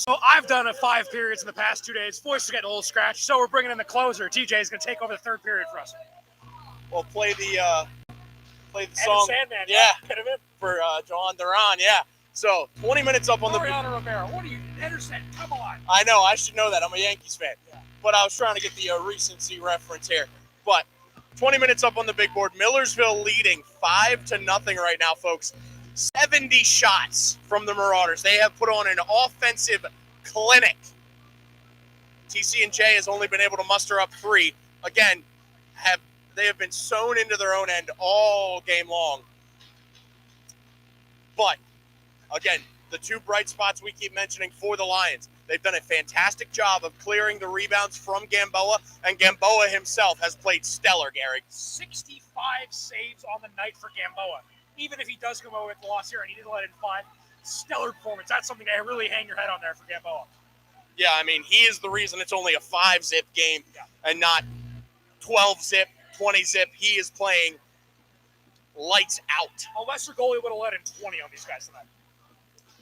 So I've done 5 periods in the past 2 days. Voice is getting a little scratched, so we're bringing in the closer. TJ is going to take over the 3rd period for us. We'll play the song. Sandman, yeah, yeah. for John Duran. Yeah. So 20 minutes up on Mariano Rivera, what are you, Henderson? Come on. I know, I should know that. I'm a Yankees fan. Yeah. But I was trying to get the recency reference here. But 20 minutes up on the big board. Millersville leading 5-0 right now, folks. 70 shots from the Marauders. They have put on an offensive clinic. Tcnj has only been able to muster up 3. Again, they have been sewn into their own end all game long. But, again, the 2 bright spots we keep mentioning for the Lions. They've done a fantastic job of clearing the rebounds from Gamboa, and Gamboa himself has played stellar, Gary. 65 saves on the night for Gamboa. Even if he does come away with the loss here and he didn't let in 5, stellar performance. That's something to really hang your head on there for Gamboa. Yeah, I mean, he is the reason it's only a 5-zip game and not 12-zip, 20-zip. He is playing lights out. A lesser goalie would have let in 20 on these guys tonight.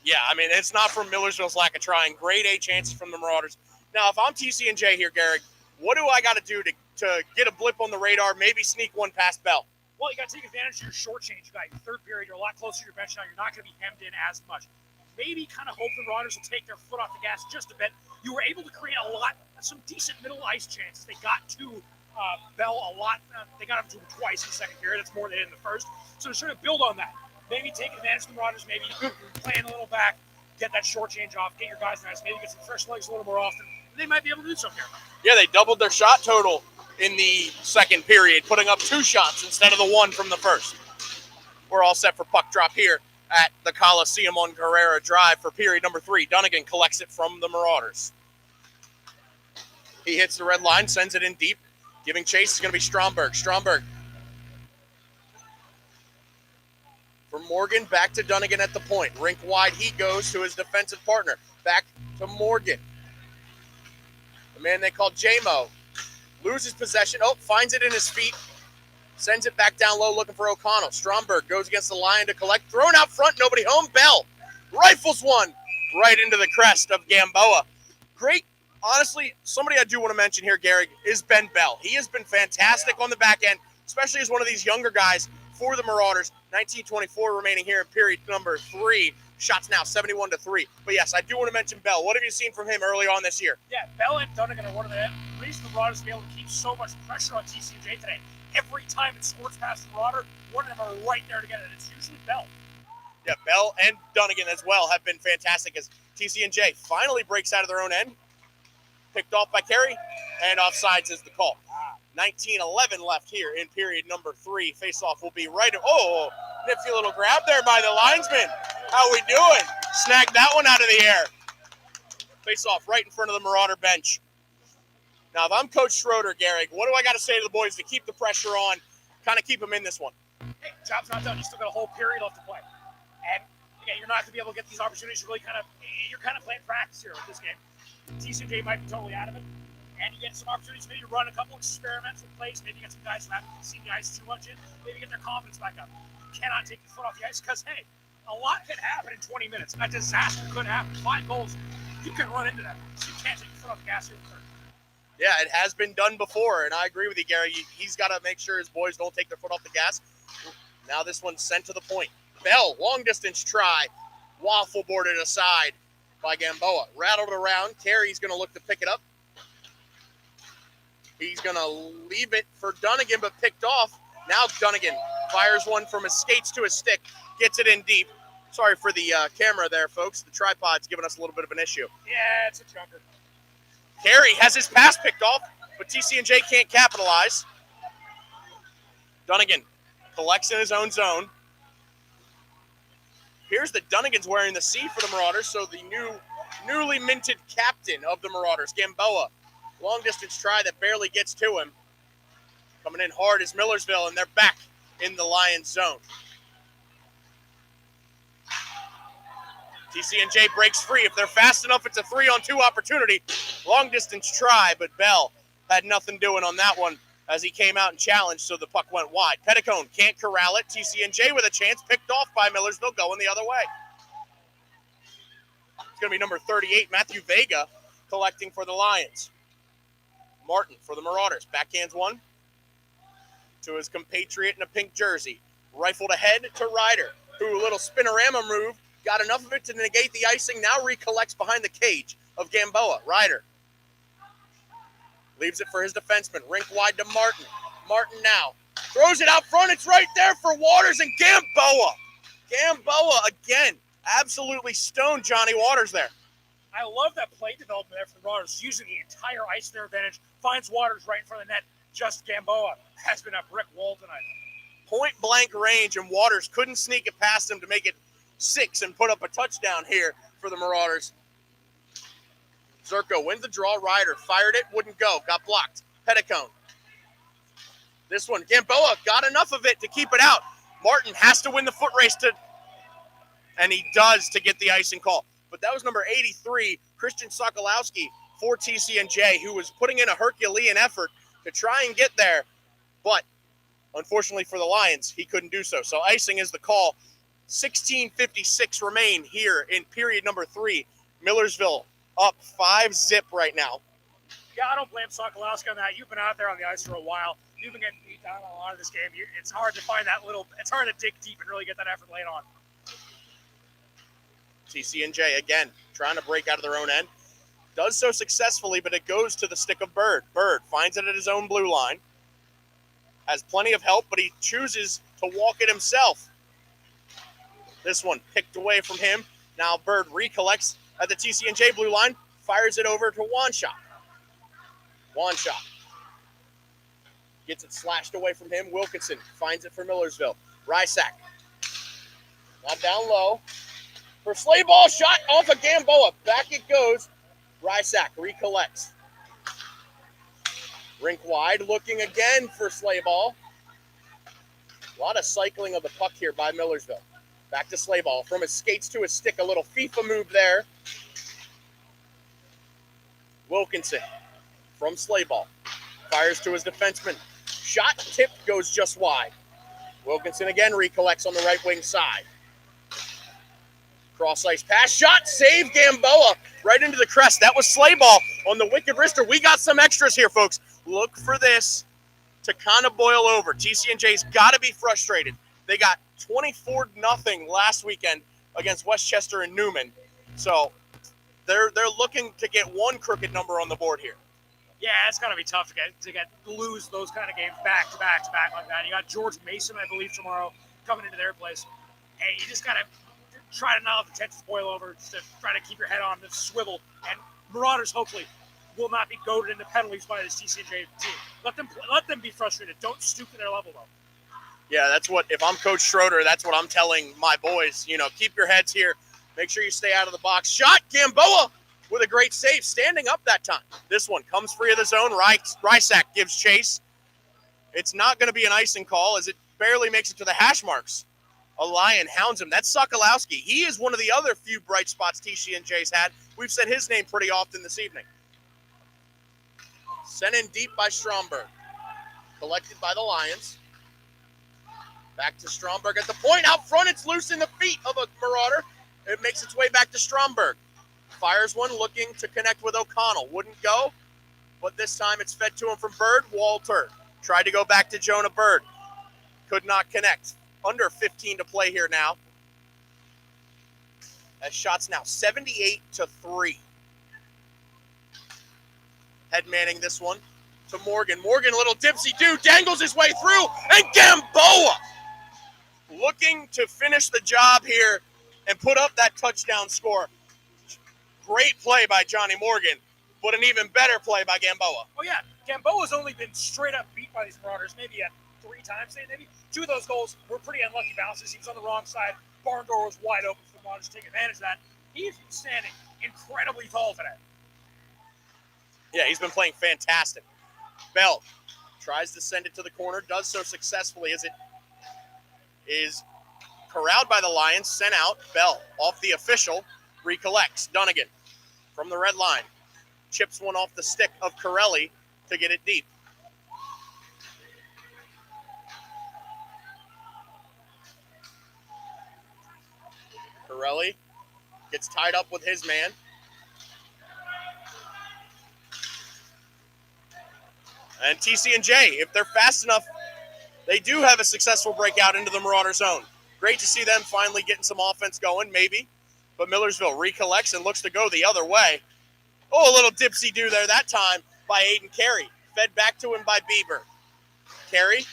Yeah, I mean, it's not from Millersville's lack of trying. Grade A chances from the Marauders. Now, if I'm TCNJ here, Garrick, what do I got to do to get a blip on the radar, maybe sneak one past Bell? Well, you got to take advantage of your short change. You got your 3rd period. You're a lot closer to your bench now. You're not going to be hemmed in as much. Maybe kind of hope the Marauders will take their foot off the gas just a bit. You were able to create some decent middle ice chances. They got to Bell a lot. They got him to him twice in the 2nd period. That's more than they did in the 1st. So they're trying to build on that. Maybe take advantage of the Marauders. Maybe playing a little back, get that short change off, get your guys nice. Maybe get some fresh legs a little more often. They might be able to do something here. Yeah, they doubled their shot total in the 2nd period, putting up 2 shots instead of the 1 from the 1st. We're all set for puck drop here at the Coliseum on Carrera Drive for period number 3. Dunnigan collects it from the Marauders. He hits the red line, sends it in deep. Giving chase is going to be Stromberg. Stromberg for Morgan, back to Dunnigan at the point. Rink wide, he goes to his defensive partner. Back to Morgan. The man they call J-Mo loses possession. Oh, finds it in his feet. Sends it back down low looking for O'Connell. Stromberg goes against the line to collect. Thrown out front, nobody home. Bell rifles one right into the crest of Gamboa. Great. Honestly, somebody I do want to mention here, Gary, is Ben Bell. He has been fantastic on the back end, especially as one of these younger guys for the Marauders. 19:24 remaining here in period number 3. Shots now 71-3. But yes, I do want to mention Bell. What have you seen from him early on this year? Yeah, Bell and Dunnigan are one of the reasons the Marauders be able to keep so much pressure on TCNJ today. Every time it squirts past the Marauder, one of them are right there together, and it's usually Bell. Yeah, Bell and Dunnigan as well have been fantastic as TCNJ finally breaks out of their own end. Picked off by Carey, and offsides is the call. 19:11 left here in period number 3. Face-off will be right. Oh, nifty little grab there by the linesman. How we doing? Snagged that one out of the air. Face-off right in front of the Marauder bench. Now, if I'm Coach Schroeder, Gary, what do I got to say to the boys to keep the pressure on, kind of keep them in this one? Hey, job's not done. You still got a whole period left to play. And again, you're not going to be able to get these opportunities to really you're kind of playing practice here with this game. TCNJ might be totally out of it. And you get some opportunities, maybe run a couple experimental plays, maybe get some guys who haven't seen the ice too much in, maybe get their confidence back up. You cannot take your foot off the ice because, hey, a lot can happen in 20 minutes. A disaster could happen. 5 goals, you can run into that. So you can't take your foot off the gas here in the 3rd. Yeah, it has been done before, and I agree with you, Gary. He's got to make sure his boys don't take their foot off the gas. Now this one's sent to the point. Bell, long-distance try, waffle boarded aside by Gamboa. Rattled around. Carey's going to look to pick it up. He's going to leave it for Dunnigan, but picked off. Now Dunnigan fires one from his skates to his stick, gets it in deep. Sorry for the camera there, folks. The tripod's giving us a little bit of an issue. Yeah, it's a junker. Carey has his pass picked off, but TCNJ can't capitalize. Dunnigan collects in his own zone. Here's that Dunnigan's wearing the C for the Marauders, so the newly minted captain of the Marauders, Gamboa. Long distance try that barely gets to him. Coming in hard is Millersville, and they're back in the Lions zone. TCNJ breaks free. If they're fast enough, it's a 3-on-2 opportunity. Long distance try, but Bell had nothing doing on that one as he came out and challenged, so the puck went wide. Petticone can't corral it. TCNJ with a chance, picked off by Millersville, going the other way. It's going to be number 38, Matthew Vega, collecting for the Lions. Martin for the Marauders. Backhands one to his compatriot in a pink jersey. Rifled ahead to Ryder, who a little spinorama move, got enough of it to negate the icing, now recollects behind the cage of Gamboa. Ryder leaves it for his defenseman. Rink wide to Martin. Martin now throws it out front. It's right there for Waters and Gamboa. Gamboa again. Absolutely stoned Johnny Waters there. I love that play development there for the Marauders, using the entire ice to their advantage. Finds Waters right in front of the net. Just Gamboa has been a brick wall tonight. Point blank range, and Waters couldn't sneak it past him to make it 6 and put up a touchdown here for the Marauders. Zerko wins the draw. Ryder fired it, wouldn't go, got blocked. Petticone. This one, Gamboa got enough of it to keep it out. Martin has to win the foot race and he does to get the icing call. But that was number 83, Christian Sokolowski for TCNJ, who was putting in a Herculean effort to try and get there. But unfortunately for the Lions, he couldn't do so. So icing is the call. 16:56 remain here in period number 3. Millersville up 5-0 right now. Yeah, I don't blame Sokolowski on that. You've been out there on the ice for a while. You've been getting beat down a lot of this game. It's hard to find that it's hard to dig deep and really get that effort laid on. TCNJ again trying to break out of their own end. Does so successfully, but it goes to the stick of Bird. Bird finds it at his own blue line. Has plenty of help, but he chooses to walk it himself. This one picked away from him. Now Bird recollects at the TCNJ blue line, fires it over to Wanshot. Wanshot gets it slashed away from him. Wilkinson finds it for Millersville. Rysack. Now down low. For slay ball, shot off of Gamboa. Back it goes. Rysack recollects. Rink wide, looking again for slay ball. A lot of cycling of the puck here by Millersville. Back to slay ball. From his skates to his stick, a little FIFA move there. Wilkinson from slay ball. Fires to his defenseman. Shot tipped, goes just wide. Wilkinson again recollects on the right wing side. Cross ice pass, shot, save Gamboa right into the crest. That was slay ball on the wicked wrister. We got some extras here, folks. Look for this to kind of boil over. TCNJ's got to be frustrated. They got 24-0 last weekend against Westchester and Newman. So they're looking to get one crooked number on the board here. Yeah, it's gonna be tough to lose those kind of games back to back like that. You got George Mason, I believe, tomorrow coming into their place. Hey, you just gotta try to not let the tensions boil over, just to try to keep your head on the swivel. And Marauders hopefully will not be goaded into penalties by this TCNJ team. Let them be frustrated. Don't stoop to their level though. Yeah, that's what, if I'm Coach Schroeder, that's what I'm telling my boys. You know, keep your heads here. Make sure you stay out of the box. Shot, Gamboa with a great save, standing up that time. This one comes free of the zone. Rysack gives chase. It's not going to be an icing call as it barely makes it to the hash marks. A Lion hounds him. That's Sokolowski. He is one of the other few bright spots TCNJ's had. We've said his name pretty often this evening. Sent in deep by Stromberg. Collected by the Lions. Back to Stromberg at the point. Out front, it's loose in the feet of a Marauder. It makes its way back to Stromberg. Fires one, looking to connect with O'Connell. Wouldn't go, but this time it's fed to him from Bird. Walter tried to go back to Jonah Bird. Could not connect. Under 15 to play here now. As shots now 78-3. Head manning this one to Morgan. Morgan, a little dipsy-do, dangles his way through, and Gamboa looking to finish the job here and put up that touchdown score. Great play by Johnny Morgan, but an even better play by Gamboa. Oh, yeah. Gamboa's only been straight up beat by these Marauders, maybe 3 times. Maybe 2 of those goals were pretty unlucky bounces. He was on the wrong side. Barn door was wide open for the Marauders to take advantage of that. He's been standing incredibly tall today. Yeah, he's been playing fantastic. Bell tries to send it to the corner, does so successfully as it is corralled by the Lions, sent out. Bell off the official, recollects. Dunnigan from the red line chips one off the stick of Corelli to get it deep. Corelli Gets tied up with his man. And Tcnj, if they're fast enough, they do have a successful breakout into the Marauder zone. Great to see them finally getting some offense going, maybe. But Millersville recollects and looks to go the other way. Oh, a little dipsy-do there that time by Aiden Carey. Fed back to him by Bieber. Carey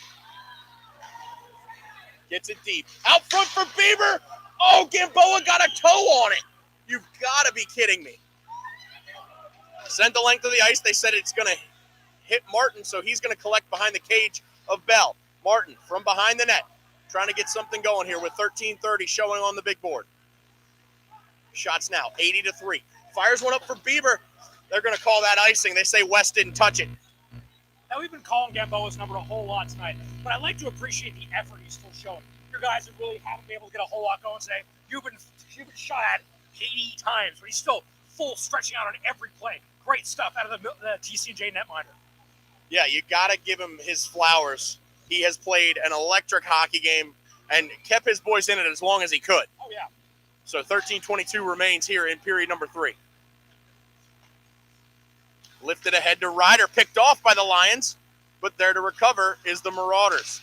gets it deep. Out front for Bieber. Oh, Gamboa got a toe on it. You've got to be kidding me. Sent the length of the ice. They said it's going to hit Martin, so he's going to collect behind the cage of Bell. Martin from behind the net, trying to get something going here with 13:30 showing on the big board. Shots now, 80-3. Fires one up for Bieber. They're going to call that icing. They say West didn't touch it. Now, we've been calling Gamboa's number a whole lot tonight, but I like to appreciate the effort he's still showing. Your guys have really haven't been able to get a whole lot going today. You've been shot at 80 times, but he's still full stretching out on every play. Great stuff out of the Tcnj netminder. Yeah, you got to give him his flowers. He has played an electric hockey game and kept his boys in it as long as he could. Oh, yeah. So 13:22 remains here in period number 3. Lifted ahead to Ryder, picked off by the Lions, but there to recover is the Marauders.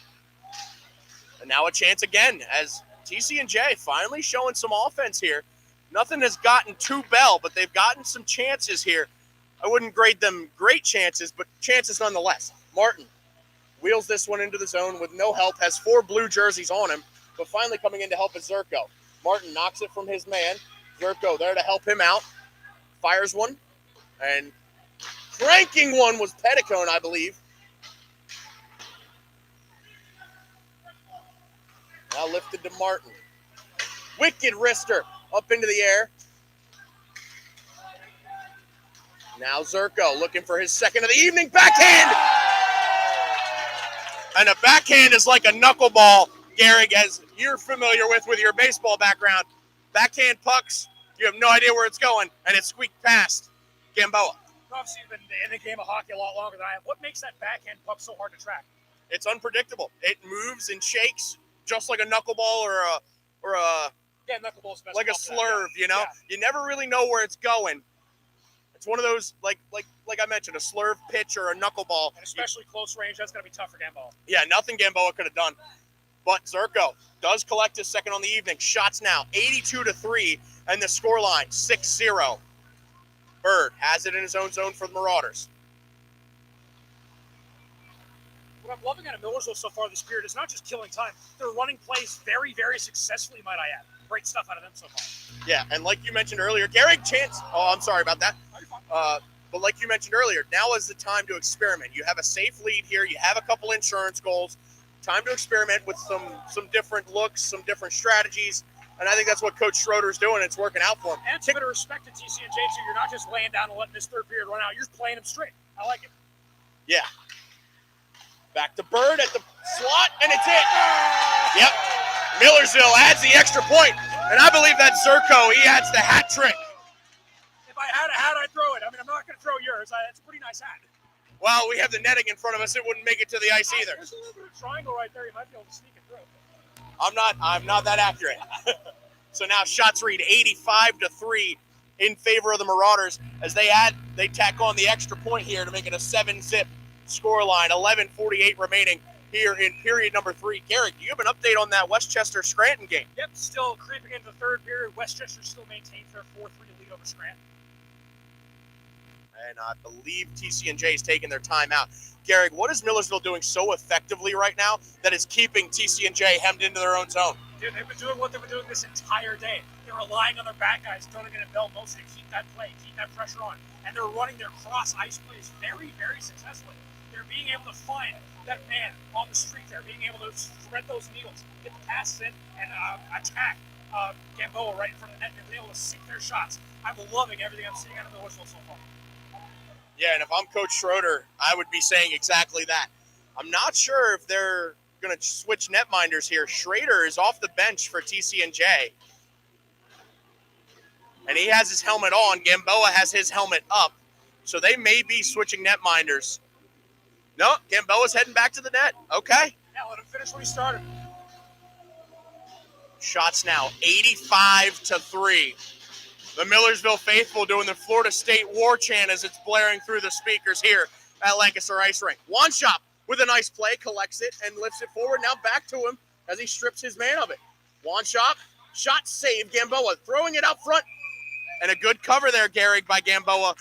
And now a chance again as Tcnj finally showing some offense here. Nothing has gotten to Bell, but they've gotten some chances here. I wouldn't grade them great chances, but chances nonetheless. Martin wheels this one into the zone with no help, has 4 blue jerseys on him, but finally coming in to help is Zerko. Martin knocks it from his man. Zerko there to help him out. Fires one, and cranking one was Petticone, I believe. Now lifted to Martin. Wicked wrister up into the air. Now Zerko looking for his second of the evening. Backhand! And a backhand is like a knuckleball, Garrick, as you're familiar with your baseball background. Backhand pucks, you have no idea where it's going, and it squeaked past Gamboa. Obviously, you've been in the game of hockey a lot longer than I have. What makes that backhand puck so hard to track? It's unpredictable. It moves and shakes just like a knuckleball or a knuckleball's best like a slurve, you know? Yeah. You never really know where it's going. It's one of those, like I mentioned, a slurve pitch or a knuckleball. And especially close range, that's going to be tough for Gamboa. Yeah, nothing Gamboa could have done. But Zerko does collect his second on the evening. Shots now, 82-3, and the scoreline, 6-0. Bird has it in his own zone for the Marauders. What I'm loving out of Millersville so far this period is not just killing time. They're running plays very, very successfully, might I add. Great stuff out of them so far. Yeah, and like you mentioned earlier, Garrick Chance. Oh, I'm sorry about that. But like you mentioned earlier, now is the time to experiment. You have a safe lead here. You have a couple insurance goals. Time to experiment with some different looks, some different strategies. And I think that's what Coach Schroeder's doing. It's working out for him. And it's a bit of respect to Tcnj, too. You're not just laying down and letting this third period run out. You're just playing them straight. I like it. Yeah. Back to Bird at the slot, and it's it. Yep. Millersville adds the extra point. And I believe that's Zerko. He adds the hat trick. If I had a hat, I'd throw it. I mean, I'm not going to throw yours. It's a pretty nice hat. Well, we have the netting in front of us. It wouldn't make it to the ice either. There's a little bit of triangle right there. You might be able to sneak it through. I'm not that accurate. So now shots read 85-3 in favor of the Marauders as they tack on the extra point here to make it a 7-zip scoreline. 11:48 remaining here in period number 3. Garrick, do you have an update on that Westchester-Scranton game? Yep, still creeping into the third period. Westchester still maintains their 4-3 lead over Scranton. And I believe Tcnj is taking their time out. Garrick, what is Millersville doing so effectively right now that is keeping Tcnj hemmed into their own zone? Dude, they've been doing what they've been doing this entire day. They're relying on their back guys, Donegan and Bell mostly, to keep that play, keep that pressure on. And they're running their cross-ice plays very, very successfully. They're being able to find that man on the street there, being able to thread those needles, get the passes in, and attack Gamboa right in front of the net. They've been able to sink their shots. I'm loving everything I'm seeing out of Millersville so far. Yeah, and if I'm Coach Schroeder, I would be saying exactly that. I'm not sure if they're going to switch netminders here. Schrader is off the bench for Tcnj. And he has his helmet on. Gamboa has his helmet up. So they may be switching netminders. No, Gamboa's heading back to the net. Okay. Yeah, let him finish what he started. Shots now, 85-3. The Millersville faithful doing the Florida State war chant as it's blaring through the speakers here at Lancaster Ice Rink. Wanshop with a nice play, collects it and lifts it forward. Now back to him as he strips his man of it. Wanshop, shot saved. Gamboa throwing it out front. And a good cover there, Gehrig, by Gamboa.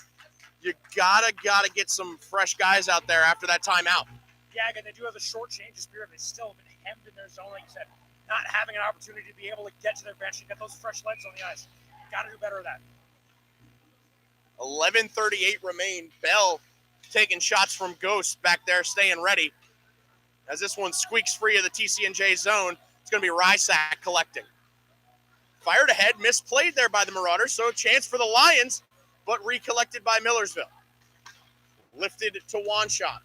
You gotta get some fresh guys out there after that timeout. Yeah, again, they do have a short change of spirit. They still have been hemmed in their zone, like you said. Not having an opportunity to be able to get to their bench and get those fresh legs on the ice. Got to do better at that. 11:38 remain. Bell taking shots from Ghost back there, staying ready. As this one squeaks free of the TCNJ zone, it's going to be Rysack collecting. Fired ahead, misplayed there by the Marauders, so a chance for the Lions, but recollected by Millersville. Lifted to Wanshop.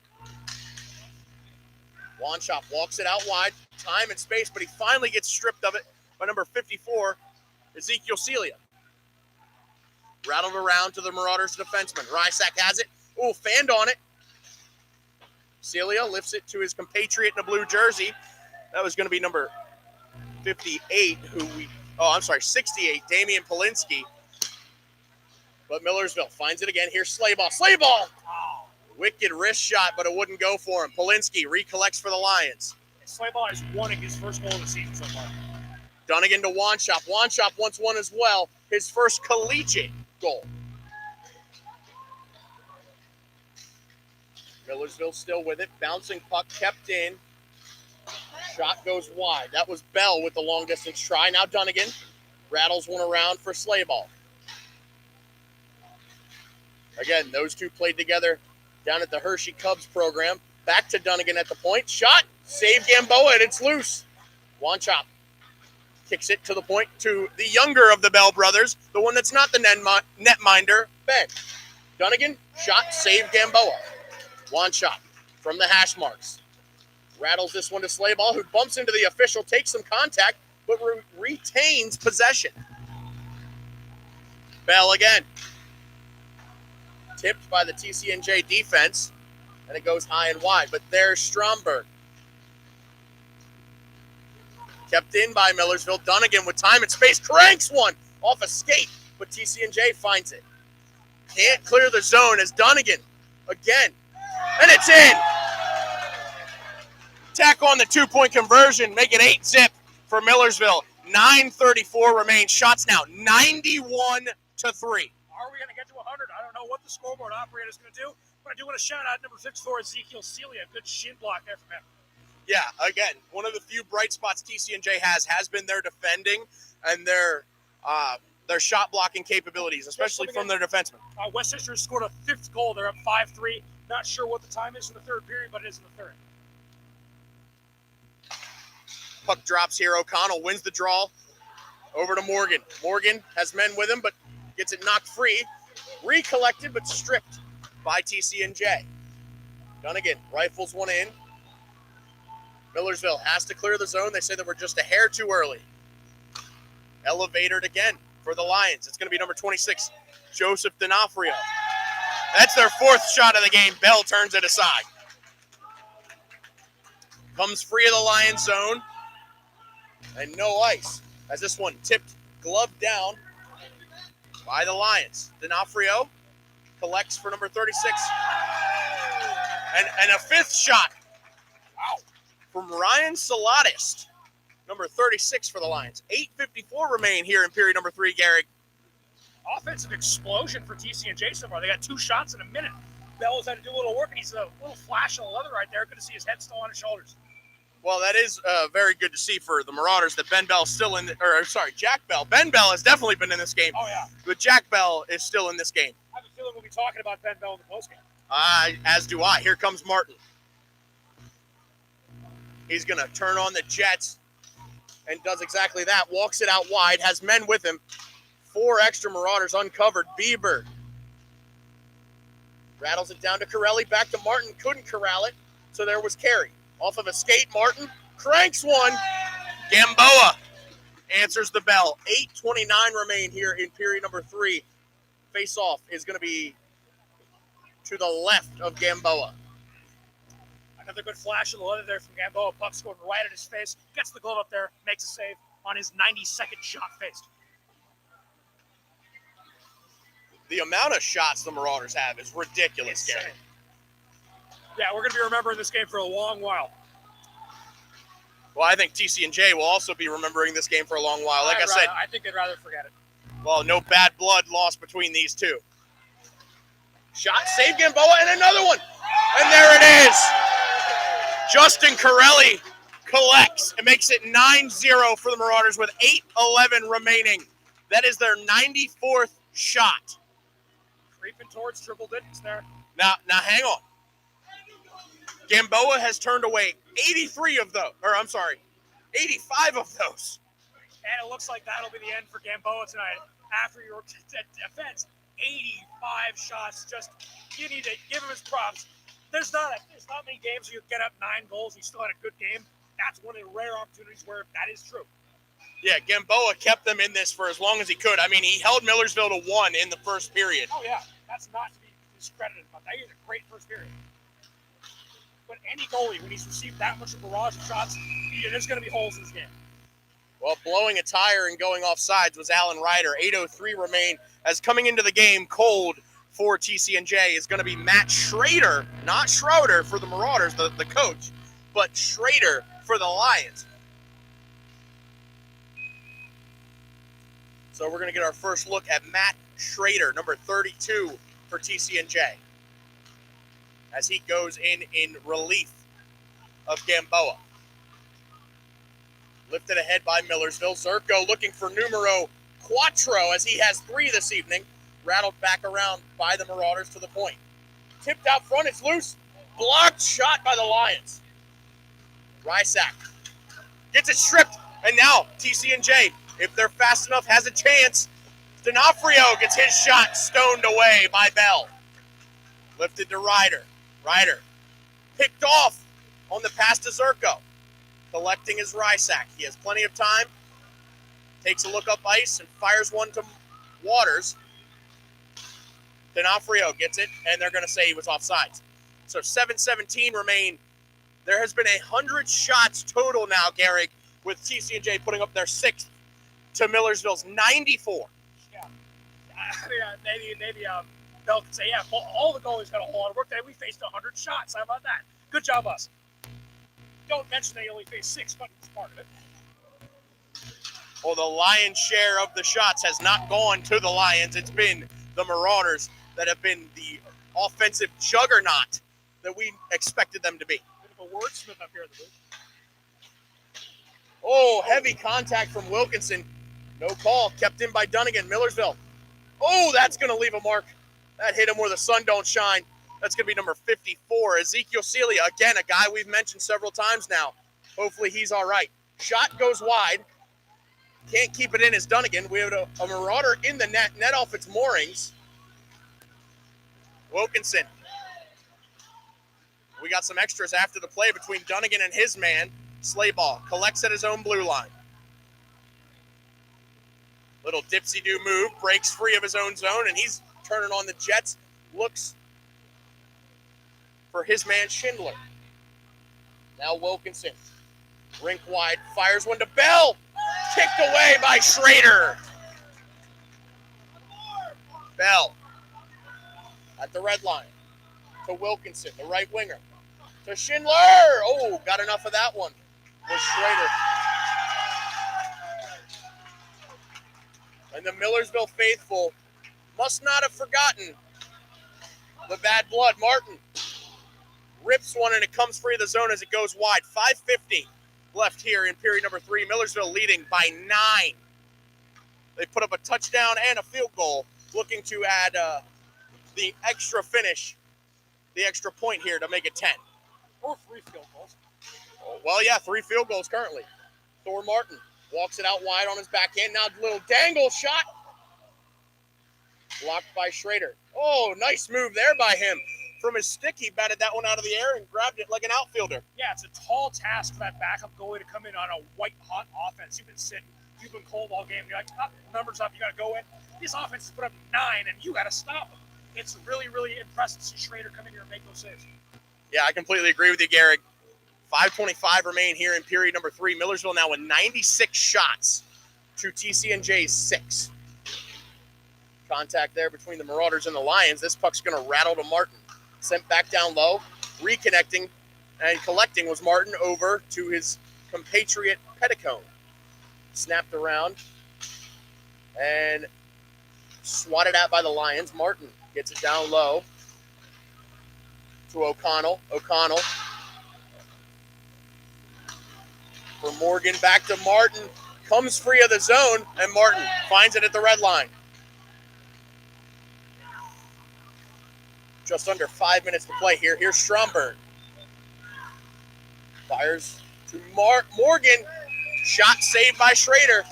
Wanshop walks it out wide, time and space, but he finally gets stripped of it by number 54, Ezekiel Celia. Rattled around to the Marauders defenseman. Rysack has it. Oh, fanned on it. Celia lifts it to his compatriot in a blue jersey. That was going to be number 58, 68, Damian Polinsky. But Millersville finds it again. Here's Slayball. Slayball! Oh, wicked wrist shot, but it wouldn't go for him. Polinsky recollects for the Lions. Slayball is winning his first goal of the season so far. Dunnigan to Wanshop. Wanshop wants one as well. His first collegiate goal. Millersville still with it. Bouncing puck kept in. Shot goes wide. That was Bell with the long distance try. Now Dunnigan rattles one around for Slayball. Again, those two played together down at the Hershey Cubs program. Back to Dunnigan at the point. Shot. Save Gamboa, and it's loose. Wanchop kicks it to the point to the younger of the Bell brothers, the one that's not the netminder, Ben. Dunnigan, shot, save Gamboa. Wanchop from the hash marks. Rattles this one to Slayball, who bumps into the official, takes some contact, but retains possession. Bell again. Tipped by the TCNJ defense, and it goes high and wide. But there's Stromberg. Kept in by Millersville. Dunnigan with time and space. Cranks one off a skate, but TCNJ finds it. Can't clear the zone as Dunnigan again. And it's in. Tack on the 2-point conversion. Make it 8-zip for Millersville. 9:34 remain. Shots now 91-3. Are we going to get to 100? I don't know what the scoreboard operator is going to do, but I do want to shout out number 54, Ezekiel Celia. Good shin block there from him. Yeah, again, one of the few bright spots TCNJ has been their defending and their shot blocking capabilities, especially from their defensemen. Westchester scored a 5th goal. They're up 5-3. Not sure what the time is in the 3rd period, but it is in the 3rd. Puck drops here. O'Connell wins the draw over to Morgan. Morgan has men with him, but gets it knocked free. Recollected, but stripped by TCNJ. Dunnigan rifles one in. Millersville has to clear the zone. They say that we're just a hair too early. Elevated again for the Lions. It's going to be number 26, Joseph D'Onofrio. That's their 4th shot of the game. Bell turns it aside. Comes free of the Lions zone. And no ice. As this one tipped glove down by the Lions. D'Onofrio collects for number 36. And a 5th shot. Wow. From Ryan Saladist, number 36 for the Lions. 8:54 remain here in period number 3, Gehrig. Offensive explosion for TCNJ so far. They got 2 shots in a minute. Bell has had to do a little work, and he's a little flash of the leather right there. Good to see his head still on his shoulders. Well, that is very good to see for the Marauders that Ben Bell's still in, Jack Bell. Ben Bell has definitely been in this game. Oh, yeah. But Jack Bell is still in this game. I have a feeling we'll be talking about Ben Bell in the postgame. As do I. Here comes Martin. He's going to turn on the Jets and does exactly that. Walks it out wide, has men with him. 4 extra Marauders uncovered. Bieber rattles it down to Corelli. Back to Martin. Couldn't corral it, so there was Carey. Off of a skate, Martin cranks one. Gamboa answers the bell. 8:29 remain here in period number 3. Face-off is going to be to the left of Gamboa. Another good flash of the leather there from Gamboa. Puck's going right at his face. Gets the glove up there. Makes a save on his 92nd shot faced. The amount of shots the Marauders have is ridiculous, Gary. Yeah, we're going to be remembering this game for a long while. Well, I think Tcnj will also be remembering this game for a long while. Like I said, I think they'd rather forget it. well, no bad blood lost between these two. Shot, save Gamboa, and another one. And there it is. Justin Corelli collects and makes it 9-0 for the Marauders with 8:11 remaining. That is their 94th shot. Creeping towards triple digits there. Now hang on. Gamboa has turned away 83 of those, 85 of those. And it looks like that'll be the end for Gamboa tonight. After your defense, 85 shots. Just, you need to give him his props. There's not many games where you get up 9 goals, you still had a good game. That's one of the rare opportunities where that is true. Yeah, Gamboa kept them in this for as long as he could. I mean, he held Millersville to 1 in the first period. Oh, yeah. That's not to be discredited, but that is a great first period. But any goalie, when he's received that much of a barrage of shots, there's going to be holes in this game. Well, blowing a tire and going off sides was Alan Ryder. 8:03 remain as coming into the game cold for TCNJ is going to be Matt Schrader, not Schroeder for the Marauders, the coach, but Schrader for the Lions. So we're going to get our first look at Matt Schrader, number 32 for TCNJ, as he goes in relief of Gamboa. Lifted ahead by Millersville. Zerko looking for numero cuatro as he has 3 this evening. Rattled back around by the Marauders to the point. Tipped out front, it's loose. Blocked shot by the Lions. Rysak gets it stripped, and now TCNJ, if they're fast enough, has a chance. D'Onofrio gets his shot stoned away by Bell. Lifted to Ryder. Ryder picked off on the pass to Zerko. Collecting his Rysak. He has plenty of time. Takes a look up ice and fires one to Waters. D'Onofrio gets it, and they're going to say he was offsides. So 7:17 remain. There has been 100 shots total now, Garrick, with TCNJ putting up their 6th to Millersville's 94. Yeah. I mean, maybe Bell could say, yeah, all the goalies had a whole lot of work today. We faced 100 shots. How about that? Good job, us. Don't mention they only faced 6, but it's part of it. Well, the lion's share of the shots has not gone to the Lions. It's been the Marauders that have been the offensive juggernaut that we expected them to be. Bit of a wordsmith up here in the booth. Oh, heavy contact from Wilkinson. No call. Kept in by Dunnigan. Millersville. Oh, that's going to leave a mark. That hit him where the sun don't shine. That's going to be number 54. Ezekiel Celia, again, a guy we've mentioned several times now. Hopefully he's all right. Shot goes wide. Can't keep it in as Dunnigan. We have a Marauder in the net off its moorings. Wilkinson. We got some extras after the play between Dunnigan and his man. Slayball collects at his own blue line. Little dipsy-do move, breaks free of his own zone, and he's turning on the Jets. Looks for his man Schindler. Now Wilkinson. Rink wide, fires one to Bell. Kicked away by Schrader. Bell at the red line to Wilkinson, the right winger. To Schindler. Oh, got enough of that one with Schrader. And the Millersville faithful must not have forgotten the bad blood. Martin rips one and it comes free of the zone as it goes wide. 5:50 left here in period number 3. Millersville leading by 9. They put up a touchdown and a field goal, looking to add the extra finish, the extra point here to make it 10. Or 3 field goals. Oh, well, yeah, 3 field goals currently. Thor Martin walks it out wide on his backhand. Now a little dangle shot. Blocked by Schrader. Oh, nice move there by him. From his stick, he batted that one out of the air and grabbed it like an outfielder. Yeah, it's a tall task for that backup goalie to come in on a white-hot offense. You've been sitting, you've been cold all game. You're like, numbers up, you got to go in. This offense has put up 9, and you got to stop them. It's really, really impressive to see Schrader come in here and make those saves. Yeah, I completely agree with you, Garrick. 5:25 remain here in period number 3. Millersville now with 96 shots to TCNJ's 6. Contact there between the Marauders and the Lions. This puck's going to rattle to Martin. Sent back down low. Reconnecting and collecting was Martin over to his compatriot Petticone. Snapped around and swatted at by the Lions. Martin gets it down low to O'Connell. O'Connell for Morgan, back to Martin. Comes free of the zone, and Martin finds it at the red line. Just under 5 minutes to play here. Here's Stromberg. Fires to Morgan. Shot saved by Schrader.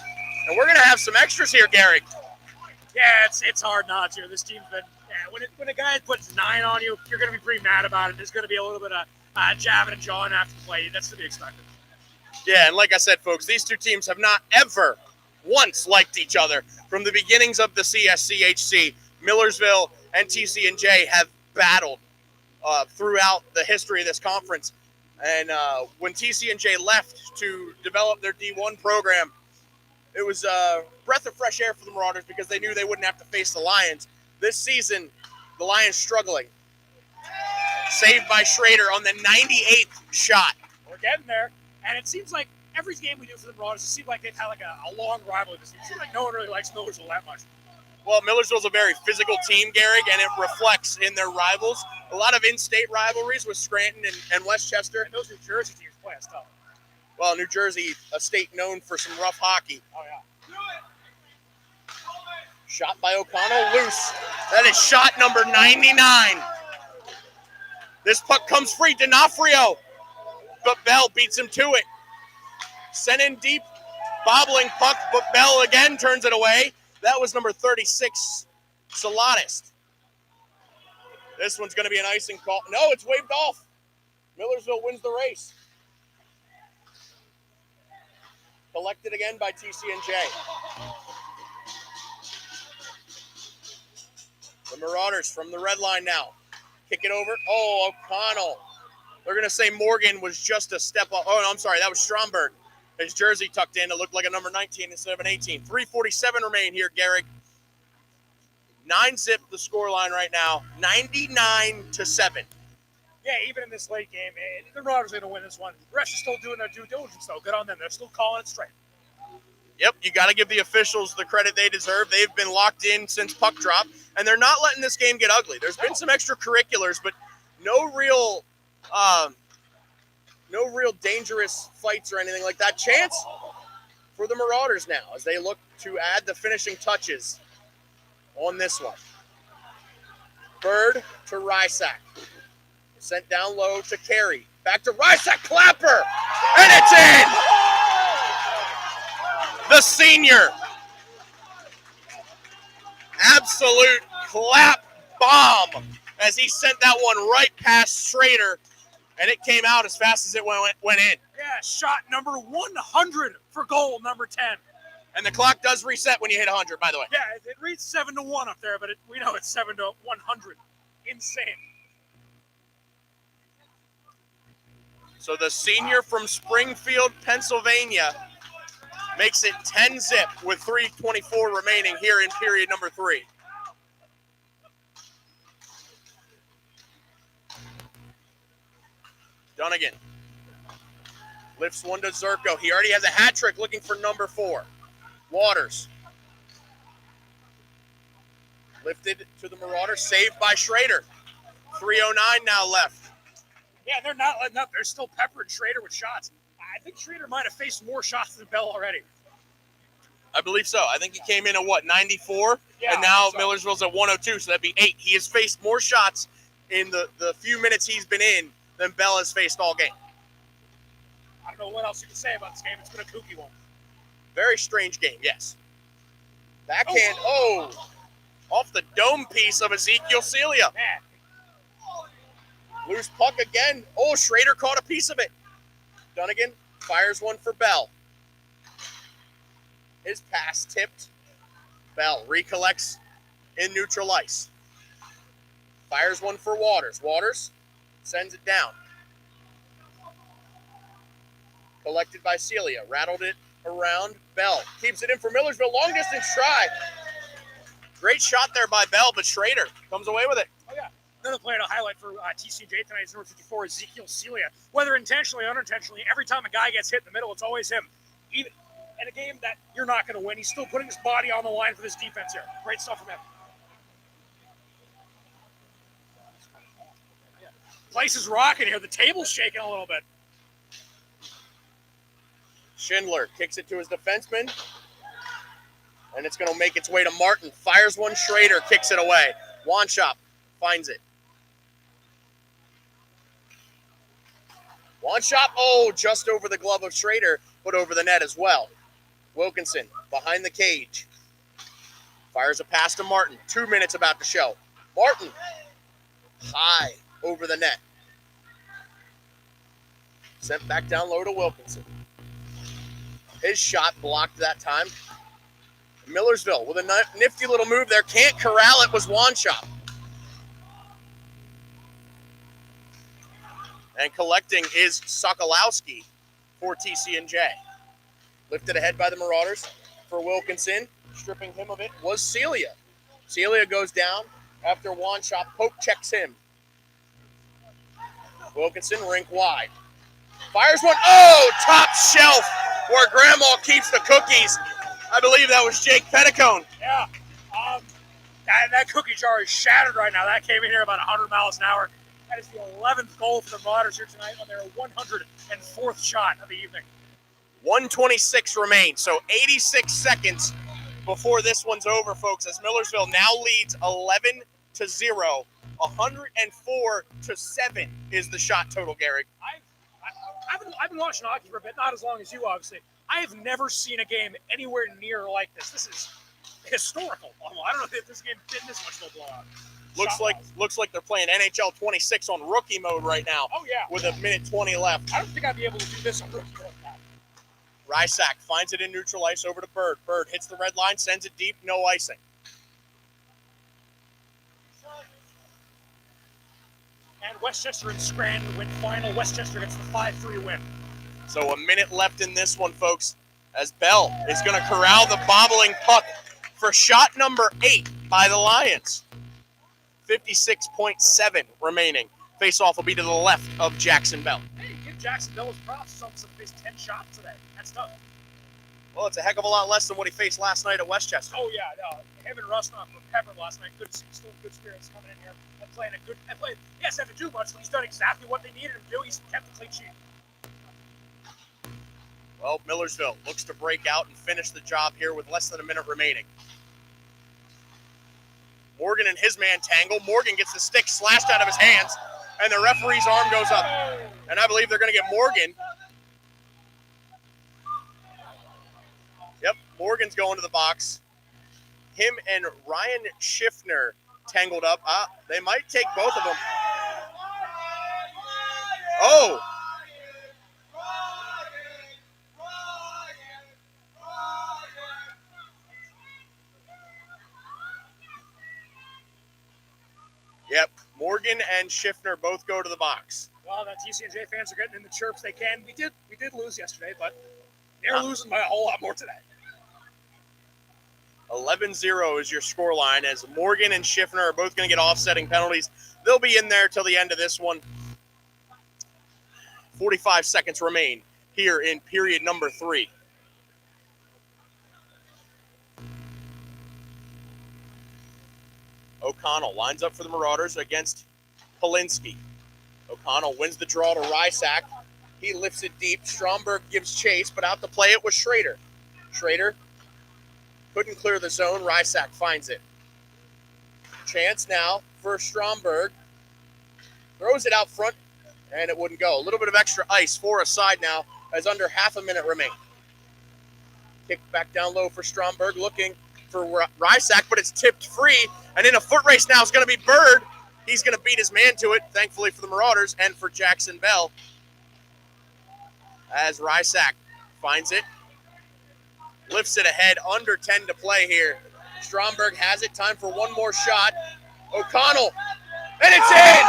And we're going to have some extras here, Garrick. Yeah, it's hard not to. This team's been when a guy puts 9 on you, you're going to be pretty mad about it. There's going to be a little bit of jabbing and jawing after the play. That's to be expected. Yeah, and like I said, folks, these two teams have not ever once liked each other. From the beginnings of the CSCHC, Millersville and Tcnj have battled throughout the history of this conference. And when Tcnj left to develop their D1 program, it was a breath of fresh air for the Marauders because they knew they wouldn't have to face the Lions. This season, the Lions struggling. Saved by Schrader on the 98th shot. We're getting there. And it seems like every game we do for the Marauders, it seems like they've had like a long rivalry. It seems like no one really likes Millersville that much. Well, Millersville's a very physical team, Garrick, and it reflects in their rivals. A lot of in-state rivalries with Scranton and Westchester. And those New Jersey teams play us tough. Well, New Jersey, a state known for some rough hockey. Oh, yeah. Shot by O'Connell, loose. That is shot number 99. This puck comes free. D'Onofrio, but Bell beats him to it. Sent in deep, bobbling puck, but Bell again turns it away. That was number 36, Salatist. This one's going to be an icing call. No, it's waved off. Millersville wins the race. Collected again by TCNJ. The Marauders from the red line now. Kick it over. Oh, O'Connell. They're going to say Morgan was just a step up. Oh, no, I'm sorry. That was Stromberg. His jersey tucked in. It looked like a number 19 instead of an 18. 3:47 remain here, Garrick. 9-zip the scoreline right now. 99-7. Yeah, even in this late game, the Marauders are going to win this one. The rest are still doing their due diligence, though. Good on them. They're still calling it straight. Yep, you got to give the officials the credit they deserve. They've been locked in since puck drop, and they're not letting this game get ugly. There's been some extracurriculars, but no real dangerous fights or anything like that. Chance for the Marauders now as they look to add the finishing touches on this one. Bird to Rysack. Sent down low to Carey. Back to Rysack. Clapper! And it's in! The senior. Absolute clap bomb as he sent that one right past Schrader, and it came out as fast as it went in. Yeah, shot number 100 for goal number 10. And the clock does reset when you hit 100, by the way. Yeah, it reads 7-1 up there, but we know it's 7-100. Insane. So the senior from Springfield, Pennsylvania, makes it 10-zip with 3:24 remaining here in period number 3. Dunnigan lifts one to Zerko. He already has a hat trick looking for number 4. Waters. Lifted to the Marauders. Saved by Schrader. 3:09 now left. Yeah, they're not letting up. They're still peppering Schrader with shots. I think Schrader might have faced more shots than Bell already. I believe so. I think he came in at, 94? Yeah, and now so. Millersville's at 102, so that'd be 8. He has faced more shots in the few minutes he's been in than Bell has faced all game. I don't know what else you can say about this game. It's been a kooky one. Very strange game, yes. Backhand, off the dome piece of Ezekiel Celia. Man. Loose puck again. Oh, Schrader caught a piece of it. Dunnigan fires one for Bell. His pass tipped. Bell recollects in neutral ice. Fires one for Waters. Waters sends it down. Collected by Celia. Rattled it around. Bell keeps it in for Millersville. Long distance try. Great shot there by Bell, but Schrader comes away with it. Oh, yeah. Another player to highlight for Tcnj tonight is number 54, Ezekiel Celia. Whether intentionally or unintentionally, every time a guy gets hit in the middle, it's always him. Even in a game that you're not going to win, he's still putting his body on the line for this defense here. Great stuff from him. Place is rocking here. The table's shaking a little bit. Schindler kicks it to his defenseman, and it's going to make its way to Martin. Fires one, Schrader kicks it away. Wanshop finds it. Wanshop, just over the glove of Schrader, but over the net as well. Wilkinson behind the cage. Fires a pass to Martin. 2 minutes about to show. Martin, high over the net. Sent back down low to Wilkinson. His shot blocked that time. Millersville with a nifty little move there. Can't corral it, was Wanshop. And collecting is Sokolowski for Tcnj. Lifted ahead by the Marauders for Wilkinson. Stripping him of it was Celia. Celia goes down after Wanshop poke checks him. Wilkinson rink wide. Fires one. Top shelf where Grandma keeps the cookies. I believe that was Jake Petticone. Yeah. That cookie jar is shattered right now. That came in here about 100 miles an hour. That is the 11th goal for the Marauders here tonight on their 104th shot of the evening. 1:26 remains, so 86 seconds before this one's over, folks, as Millersville now leads 11-0. 104-7 is the shot total, Gary. I've been watching hockey for a bit, not as long as you, obviously. I have never seen a game anywhere near like this. This is historical. I don't know if this game been this much of a blowout. Looks like they're playing NHL 26 on rookie mode right now. Oh, yeah. With a minute 20 left. I don't think I'd be able to do this on rookie mode. Rysack finds it in neutral ice over to Bird. Bird hits the red line, sends it deep, no icing. And Westchester and Scranton win final. Westchester gets the 5-3 win. So a minute left in this one, folks, as Bell is going to corral the bobbling puck for shot number 8 by the Lions. 56.7 remaining. Face-off will be to the left of Jackson Bell. Hey, give Jackson Bell his props. He's almost faced 10 shots today. That's tough. Well, it's a heck of a lot less than what he faced last night at Westchester. Oh, yeah. No. Him and Rusnoff were peppered last night. Good to see. Still good spirits coming in here and playing a good. He hasn't had to do much, but he's done exactly what they needed him to do. He's kept the clean sheet. Well, Millersville looks to break out and finish the job here with less than a minute remaining. Morgan and his man tangle. Morgan gets the stick slashed out of his hands, and the referee's arm goes up. And I believe they're going to get Morgan. Yep, Morgan's going to the box. Him and Ryan Schiffner tangled up. They might take both of them. Oh! Yep, Morgan and Schiffner both go to the box. Well, the Tcnj fans are getting in the chirps they can. We did lose yesterday, but they're losing by a whole lot more today. 11-0 is your scoreline, as Morgan and Schiffner are both going to get offsetting penalties. They'll be in there till the end of this one. 45 seconds remain here in period number 3. O'Connell lines up for the Marauders against Polinsky. O'Connell wins the draw to Rysack. He lifts it deep. Stromberg gives chase, but out to play it was Schrader. Schrader couldn't clear the zone. Rysack finds it. Chance now for Stromberg. Throws it out front, and it wouldn't go. A little bit of extra ice for a side now, as under half a minute remains. Kick back down low for Stromberg, looking for Rysack, but it's tipped free. And in a foot race now is going to be Bird. He's going to beat his man to it, thankfully for the Marauders and for Jackson Bell. As Rysack finds it. Lifts it ahead, under 10 to play here. Stromberg has it, time for one more shot. O'Connell, and it's in!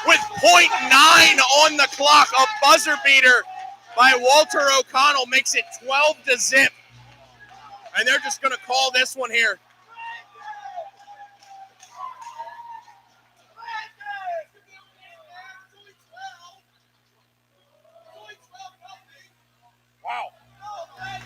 With .9 on the clock, a buzzer beater by Walter O'Connell makes it 12-0. And they're just going to call this one here. Wow.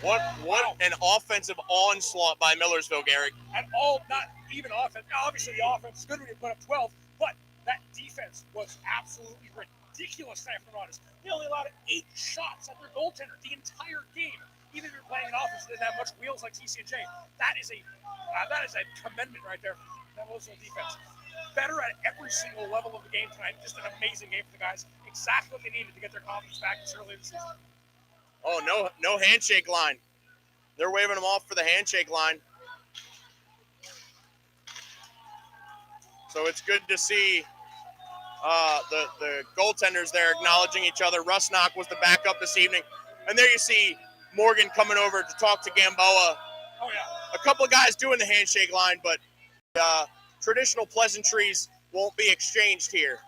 What an offensive onslaught by Millersville, Gary. At all, not even offense. Now, obviously, the offense is good when you put up 12, but that defense was absolutely ridiculous tonight for the Marauders. They only allowed 8 shots at their goaltender the entire game. Even if you're playing an offense that didn't have much wheels like Tcnj, that is a commendment right there for that Millersville defense. Better at every single level of the game tonight. Just an amazing game for the guys. Exactly what they needed to get their confidence back this early in the season. Oh, no handshake line. They're waving them off for the handshake line. So it's good to see the goaltenders there acknowledging each other. Rusnock was the backup this evening. And there you see Morgan coming over to talk to Gamboa. Oh, yeah. A couple of guys doing the handshake line, but traditional pleasantries won't be exchanged here.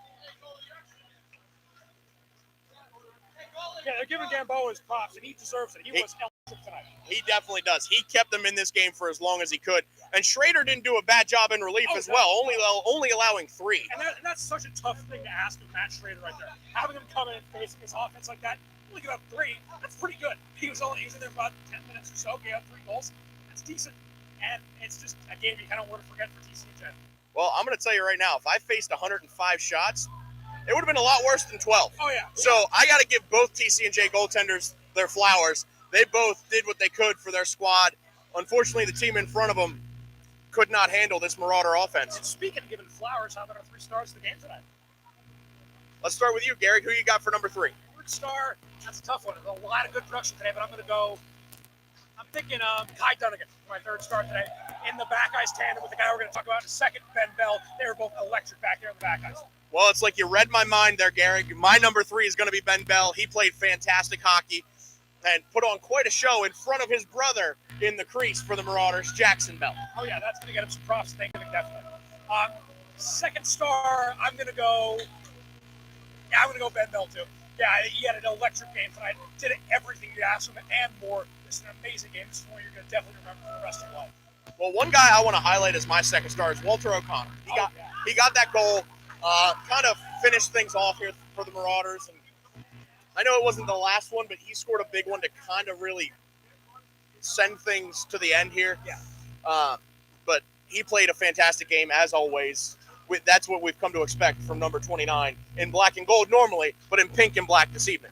Yeah, they're giving Gamboa his props, and he deserves it. He was electric tonight. He definitely does. He kept them in this game for as long as he could. And Schrader didn't do a bad job in relief as well, only allowing 3. And that's such a tough thing to ask of Matt Schrader right there. Having him come in and facing his offense like that, only give up 3, that's pretty good. He was in there about 10 minutes or so, gave up 3 goals. That's decent. And it's just a game you kind of want to forget for Tcnj. Well, I'm going to tell you right now, if I faced 105 shots, it would have been a lot worse than 12. Oh, yeah. So I got to give both Tcnj goaltenders their flowers. They both did what they could for their squad. Unfortunately, the team in front of them could not handle this Marauder offense. And speaking of giving flowers, how about our 3 stars of the game tonight? Let's start with you, Gary. Who you got for number 3? Third star, that's a tough one. A lot of good production today, but I'm thinking Kai Dunnigan for my 3rd star today. In the back ice tandem with the guy we're going to talk about in a second, Ben Bell. They were both electric back there in the back ice. Well, it's like you read my mind there, Gary. My number 3 is going to be Ben Bell. He played fantastic hockey and put on quite a show in front of his brother in the crease for the Marauders, Jackson Bell. Oh, yeah, that's going to get him some props. Thanksgiving, definitely. Second star, I'm going to go Ben Bell, too. Yeah, he had an electric game tonight. Did everything you asked him and more. It's an amazing game. This is one you're going to definitely remember for the rest of your life. Well, one guy I want to highlight as my second star is Walter O'Connor. He got that goal, kind of finished things off here for the Marauders. And I know it wasn't the last one, but he scored a big one to kind of really send things to the end here. Yeah. But he played a fantastic game, as always. That's what we've come to expect from number 29 in black and gold normally, but in pink and black this evening.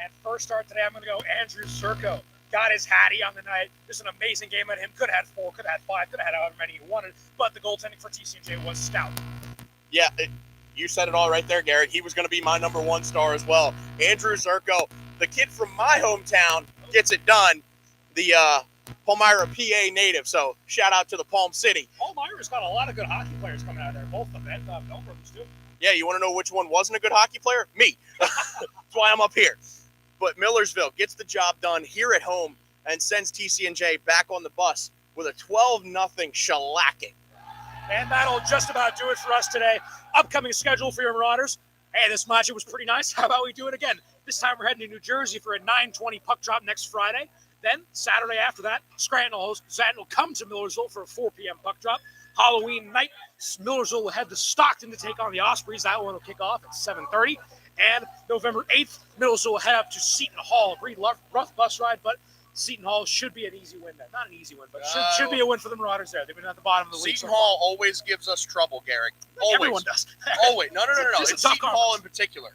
And first start today, I'm going to go Andrew Zerko. Got his hattie on the night. Just an amazing game at him. Could have had 4, could have had 5, could have had however many he wanted, but the goaltending for Tcnj was stout. Yeah, you said it all right there, Garrett. He was going to be my number 1 star as well. Andrew Zerko, the kid from my hometown, gets it done. The Palmyra, PA native, so shout out to the Palm City. Palmyra's got a lot of good hockey players coming out of there, both of them, and Bell brothers too. Yeah, you want to know which one wasn't a good hockey player? Me. That's why I'm up here. But Millersville gets the job done here at home and sends Tcnj back on the bus with a 12-0 shellacking. And that'll just about do it for us today. Upcoming schedule for your Marauders. Hey, this matchup was pretty nice. How about we do it again? This time we're heading to New Jersey for a 9:20 puck drop next Friday. Then, Saturday after that, Scranton will come to Millersville for a 4 p.m. puck drop. Halloween night, Millersville will head to Stockton to take on the Ospreys. That one will kick off at 7:30. And November 8th, Millersville will head up to Seton Hall. A pretty rough bus ride, but Seton Hall should be an easy win there. Not an easy win, but should be a win for the Marauders there. They've been at the bottom of the league. Seton Hall always gives us trouble, Garrick. Always. Everyone does. Always. No. It's Seton Hall in particular.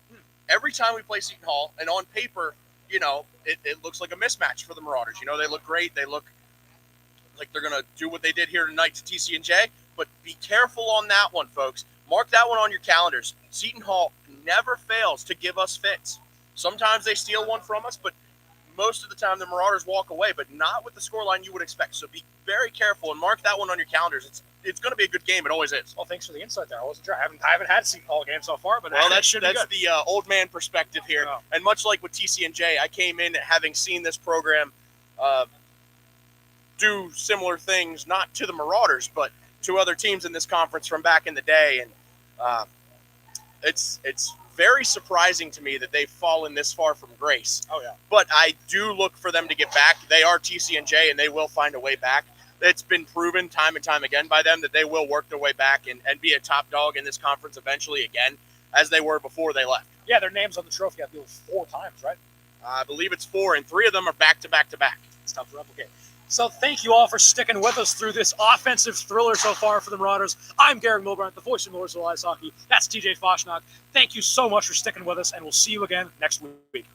Every time we play Seton Hall, and on paper, it looks like a mismatch for the Marauders. They look great. They look like they're going to do what they did here tonight to TCNJ. But be careful on that one, folks. Mark that one on your calendars. Seton Hall never fails to give us fits. Sometimes they steal one from us, but most of the time the Marauders walk away, but not with the scoreline you would expect. So be very careful and mark that one on your calendars. It's going to be a good game. It always is. Well, thanks for the insight there. I wasn't sure. I haven't had a Seton Hall game so far, but that's the old man perspective here. Oh. And much like with TCNJ, I came in having seen this program do similar things, not to the Marauders, but to other teams in this conference from back in the day. And it's very surprising to me that they've fallen this far from grace. Oh, yeah. But I do look for them to get back. They are TCNJ, and they will find a way back. It's been proven time and time again by them that they will work their way back and be a top dog in this conference eventually again, as they were before they left. Yeah, their name's on the trophy, I believe, 4 times, right? I believe it's 4, and 3 of them are back-to-back-to-back. It's tough to replicate. So thank you all for sticking with us through this offensive thriller so far for the Marauders. I'm Garrett Milbrandt, the voice of Millersville Ice Hockey. That's TJ Foshnock. Thank you so much for sticking with us, and we'll see you again next week.